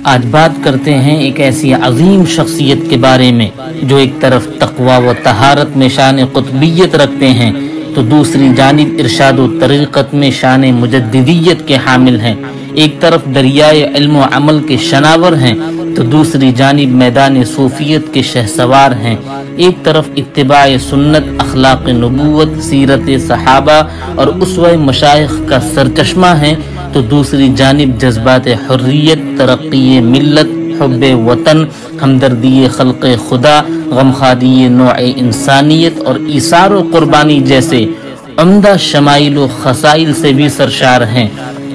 آج بات کرتے ہیں ایک ایسی عظیم شخصیت کے بارے میں جو ایک طرف تقوی و طہارت میں شان قطبیت رکھتے ہیں تو دوسری جانب ارشاد و طریقت میں شان مجددیت کے حامل ہیں۔ ایک طرف دریائے علم و عمل کے شناور ہیں تو دوسری جانب میدان صوفیت کے شہسوار ہیں۔ ایک طرف اتباع سنت، اخلاق نبوت، سیرت صحابہ اور اسوہ مشائخ کا سرچشمہ ہیں تو دوسری جانب جذبات حریت، ترقی ملت، حب وطن، ہمدردی خلق خدا، غمخواری نوع انسانیت اور ایثار و قربانی جیسے عمدہ شمائل و خصائل سے بھی سرشار ہیں۔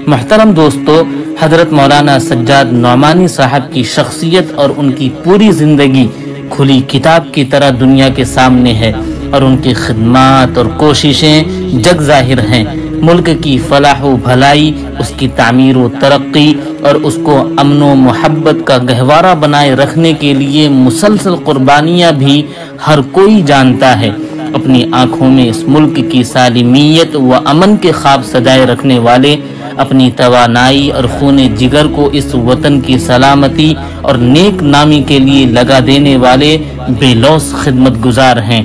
محترم دوستو، حضرت مولانا سجاد نعمانی صاحب کی شخصیت اور ان کی پوری زندگی کھلی کتاب کی طرح دنیا کے سامنے ہے اور ان کی خدمات اور کوششیں جگ ظاہر ہیں۔ ملک کی فلاح و بھلائی، اس کی تعمیر و ترقی اور اس کو امن و محبت کا گہوارہ بنائے رکھنے کے لیے مسلسل قربانیاں بھی ہر کوئی جانتا ہے۔ اپنی آنکھوں میں اس ملک کی سالمیت و امن کے خواب سجائے رکھنے والے، اپنی توانائی اور خون جگر کو اس وطن کی سلامتی اور نیک نامی کے لیے لگا دینے والے بے لوث خدمت گزار ہیں۔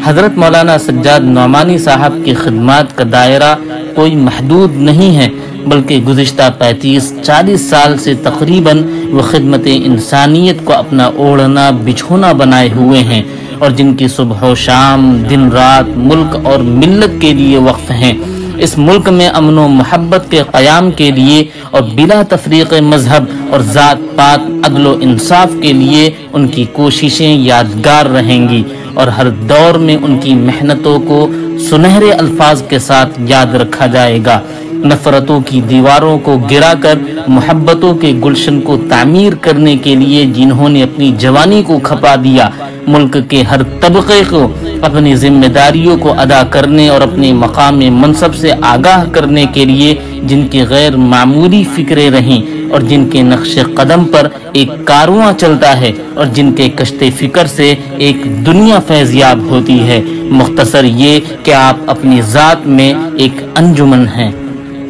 حضرت مولانا سجاد نعمانی صاحب کی خدمات کا دائرہ کوئی محدود نہیں ہے، بلکہ گزشتہ 35-40 سال سے تقریباً وہ خدمت انسانیت کو اپنا اوڑھنا بچھونا بنائے ہوئے ہیں اور جن کی صبح و شام، دن رات ملک اور ملت کے لیے وقف ہیں۔ اس ملک میں امن و محبت کے قیام کے لیے اور بلا تفریق مذہب اور ذات پات، عدل و انصاف کے لیے ان کی کوششیں یادگار رہیں گی اور ہر دور میں ان کی محنتوں کو سنہرے الفاظ کے ساتھ یاد رکھا جائے گا۔ نفرتوں کی دیواروں کو گرا کر محبتوں کے گلشن کو تعمیر کرنے کے لیے جنہوں نے اپنی جوانی کو کھپا دیا، ملک کے ہر طبقے کو اپنی ذمہ داریوں کو ادا کرنے اور اپنے مقام منصب سے آگاہ کرنے کے لیے جن کی غیر معمولی فکریں رہیں اور جن کے نقش قدم پر ایک کارواں چلتا ہے اور جن کے کشت فکر سے ایک دنیا فیضیاب ہوتی ہے۔ مختصر یہ کہ آپ اپنی ذات میں ایک انجمن ہیں۔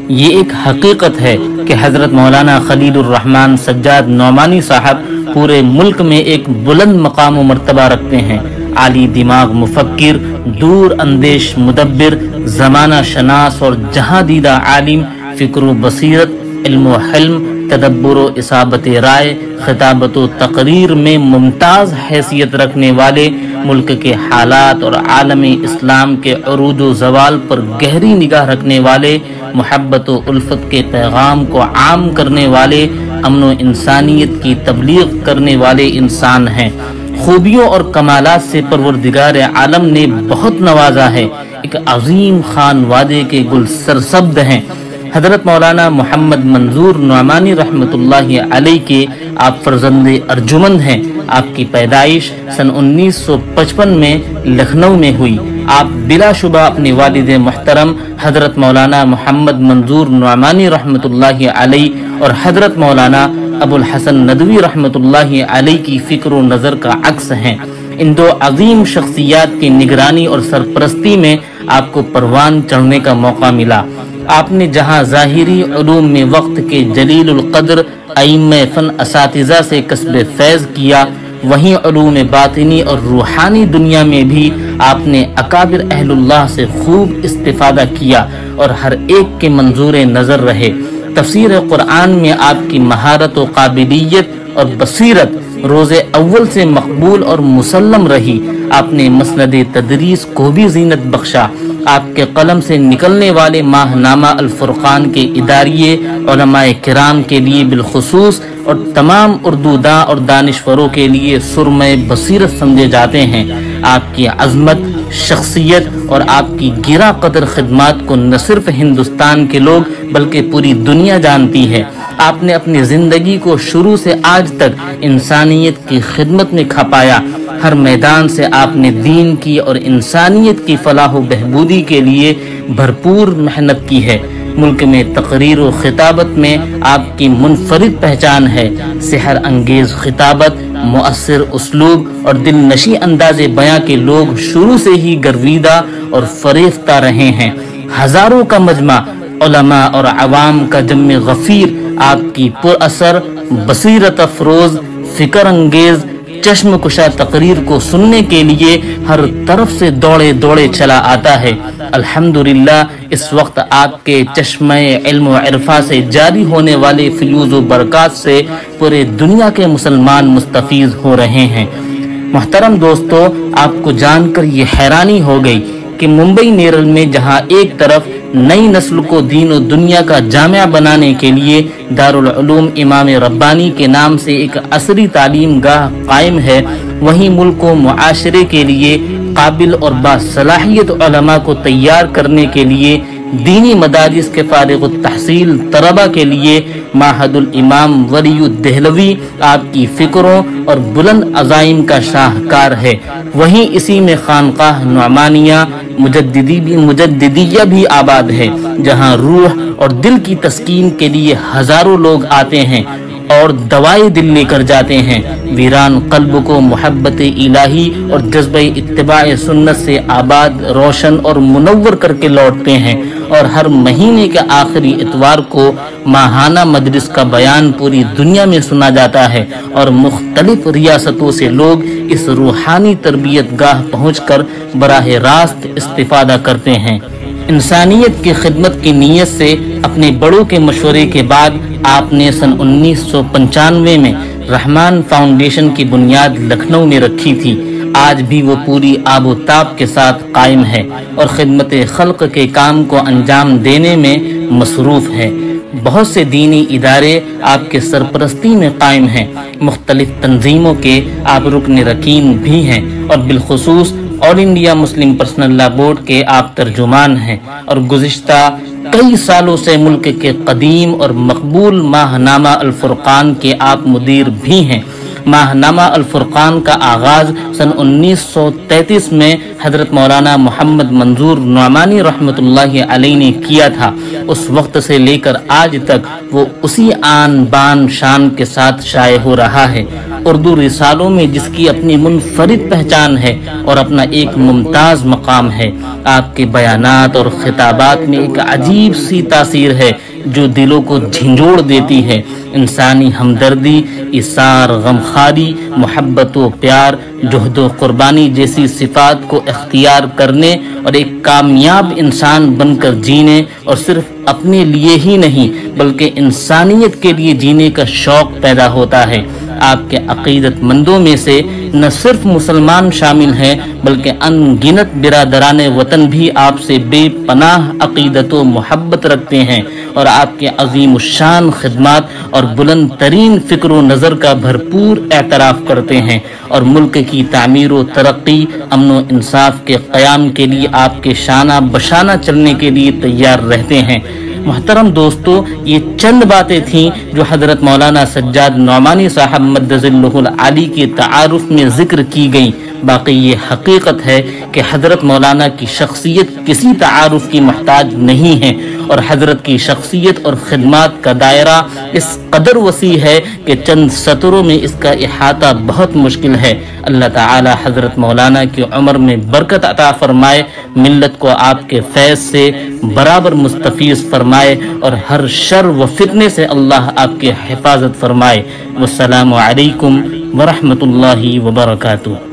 یہ ایک حقیقت ہے کہ حضرت مولانا خلیل الرحمن سجاد نعمانی صاحب پورے ملک میں ایک بلند مقام و مرتبہ رکھتے ہیں۔ عالی دماغ مفکر، دور اندیش مدبر، زمانہ شناس اور جہاں دیدہ عالم، فکر و بصیرت، علم و حلم، تدبر و اصابت رائے، خطابت و تقریر میں ممتاز حیثیت رکھنے والے، ملک کے حالات اور عالم اسلام کے عروج و زوال پر گہری نگاہ رکھنے والے، محبت و الفت کے پیغام کو عام کرنے والے، امن و انسانیت کی تبلیغ کرنے والے انسان ہیں۔ خوبیوں اور کمالات سے پروردگار عالم نے بہت نوازا ہے۔ ایک عظیم خان وادے کے گل سرسبد ہیں۔ حضرت مولانا محمد منظور نعمانی رحمۃ اللہ علیہ کے آپ فرزند ارجمند ہیں۔ آپ کی پیدائش سن 1955 میں لکھنؤ میں ہوئی۔ آپ بلا شبہ اپنے والد محترم حضرت مولانا محمد منظور نعمانی رحمۃ اللہ علیہ اور حضرت مولانا ابو الحسن ندوی رحمۃ اللہ علیہ کی فکر و نظر کا عکس ہیں۔ ان دو عظیم شخصیات کی نگرانی اور سرپرستی میں آپ کو پروان چڑھنے کا موقع ملا۔ آپ نے جہاں ظاہری علوم میں وقت کے جلیل القدر ائمہ فن اساتذہ سے کسب فیض کیا، وہیں علوم باطنی اور روحانی دنیا میں بھی آپ نے اکابر اہل اللہ سے خوب استفادہ کیا اور ہر ایک کے منظور نظر رہے۔ تفسیر قرآن میں آپ کی مہارت و قابلیت اور بصیرت روز اول سے مقبول اور مسلم رہی۔ آپ نے مسند تدریس کو بھی زینت بخشا۔ آپ کے قلم سے نکلنے والے ماہ نامہ الفرقان کے اداریے علماء کرام کے لیے بالخصوص اور تمام اردو داں اور دانشوروں کے لیے سرمہ بصیرت سمجھے جاتے ہیں۔ آپ کی عظمت، شخصیت اور آپ کی گرا قدر خدمات کو نہ صرف ہندوستان کے لوگ بلکہ پوری دنیا جانتی ہے۔ آپ نے اپنی زندگی کو شروع سے آج تک انسانیت کی خدمت میں کھپایا۔ ہر میدان سے آپ نے دین کی اور انسانیت کی فلاح و بہبودی کے لیے بھرپور محنت کی ہے۔ ملک میں تقریر و خطابت میں آپ کی منفرد پہچان ہے۔ سحر انگیز خطابت، مؤثر اسلوب اور دل نشیں انداز بیاں کے لوگ شروع سے ہی گرویدہ اور فریفتہ رہے ہیں۔ ہزاروں کا مجمع، علماء اور عوام کا جم غفیر آپ کی پر اثر، بصیرت افروز، فکر انگیز، چشم کشا تقریر کو سننے کے لیے ہر طرف سے دوڑے دوڑے چلا آتا ہے۔ الحمدللہ اس وقت آپ کے چشمہ علم و عرفاں سے جاری ہونے والے فیوز و برکات سے پورے دنیا کے مسلمان مستفیض ہو رہے ہیں۔ محترم دوستو، آپ کو جان کر یہ حیرانی ہو گئی کہ ممبئی نیرل میں جہاں ایک طرف نئی نسل کو دین و دنیا کا جامعہ بنانے کے لیے دارالعلوم امام ربانی کے نام سے ایک عصری تعلیم گاہ قائم ہے، وہیں ملک و معاشرے کے لیے قابل اور باصلاحیت علماء کو تیار کرنے کے لیے دینی مدارس کے فارغ التحصیل طلباء کے لیے معہد الامام ولی الدہلوی آپ کی فکروں اور بلند عزائم کا شاہکار ہے۔ وہیں اسی میں خانقاہ نعمانیہ مجددیہ بھی آباد ہے، جہاں روح اور دل کی تسکین کے لیے ہزاروں لوگ آتے ہیں اور دوائے دل لے کر جاتے ہیں، ویران قلب کو محبت الہی اور جذبہ اتباع سنت سے آباد، روشن اور منور کر کے لوٹتے ہیں، اور ہر مہینے کے آخری اتوار کو ماہانہ مجلس کا بیان پوری دنیا میں سنا جاتا ہے، اور مختلف ریاستوں سے لوگ اس روحانی تربیت گاہ پہنچ کر براہ راست استفادہ کرتے ہیں۔ انسانیت کی خدمت کی نیت سے اپنے بڑوں کے مشورے کے بعد آپ نے سن 1995 میں رحمان فاؤنڈیشن کی بنیاد لکھنؤ میں رکھی تھی۔ آج بھی وہ پوری آب و تاب کے ساتھ قائم ہے اور خدمت خلق کے کام کو انجام دینے میں مصروف ہے۔ بہت سے دینی ادارے آپ کے سرپرستی میں قائم ہیں، مختلف تنظیموں کے آپ رکن رکین بھی ہیں، اور بالخصوص آل انڈیا مسلم پرسنل لا بورڈ کے آپ ترجمان ہیں، اور گزشتہ کئی سالوں سے ملک کے قدیم اور مقبول ماہنامہ الفرقان کے آپ مدیر بھی ہیں۔ ماہنامہ الفرقان کا آغاز سن 1933 میں حضرت مولانا محمد منظور نعمانی رحمۃ اللہ علیہ نے کیا تھا۔ اس وقت سے لے کر آج تک وہ اسی آن بان شان کے ساتھ شائع ہو رہا ہے۔ اردو رسالوں میں جس کی اپنی منفرد پہچان ہے اور اپنا ایک ممتاز مقام ہے، آپ کے بیانات اور خطابات میں ایک عجیب سی تاثیر ہے جو دلوں کو جھنجھوڑ دیتی ہے۔ انسانی ہمدردی، ایثار، غمخواری، محبت و پیار، جہد و قربانی جیسی صفات کو اختیار کرنے اور ایک کامیاب انسان بن کر جینے، اور صرف اپنے لیے ہی نہیں بلکہ انسانیت کے لیے جینے کا شوق پیدا ہوتا ہے۔ آپ کے عقیدت مندوں میں سے نہ صرف مسلمان شامل ہیں بلکہ ان گنت برادران وطن بھی آپ سے بے پناہ عقیدت و محبت رکھتے ہیں، اور آپ کے عظیم الشان خدمات اور بلند ترین فکر و نظر کا بھرپور اعتراف کرتے ہیں، اور ملک کی تعمیر و ترقی، امن و انصاف کے قیام کے لیے آپ کے شانہ بشانہ چلنے کے لیے تیار رہتے ہیں۔ محترم دوستو، یہ چند باتیں تھیں جو حضرت مولانا سجاد نعمانی صاحب مدظ اللہ العالی کے تعارف میں ذکر کی گئیں۔ باقی یہ حقیقت ہے کہ حضرت مولانا کی شخصیت کسی تعارف کی محتاج نہیں ہے، اور حضرت کی شخصیت اور خدمات کا دائرہ اس قدر وسیع ہے کہ چند سطروں میں اس کا احاطہ بہت مشکل ہے۔ اللہ تعالی حضرت مولانا کی عمر میں برکت عطا فرمائے، ملت کو آپ کے فیض سے برابر مستفیض فرمائے، اور ہر شر و فتنے سے اللہ آپ کی حفاظت فرمائے۔ والسلام علیکم ورحمۃ اللہ وبرکاتہ۔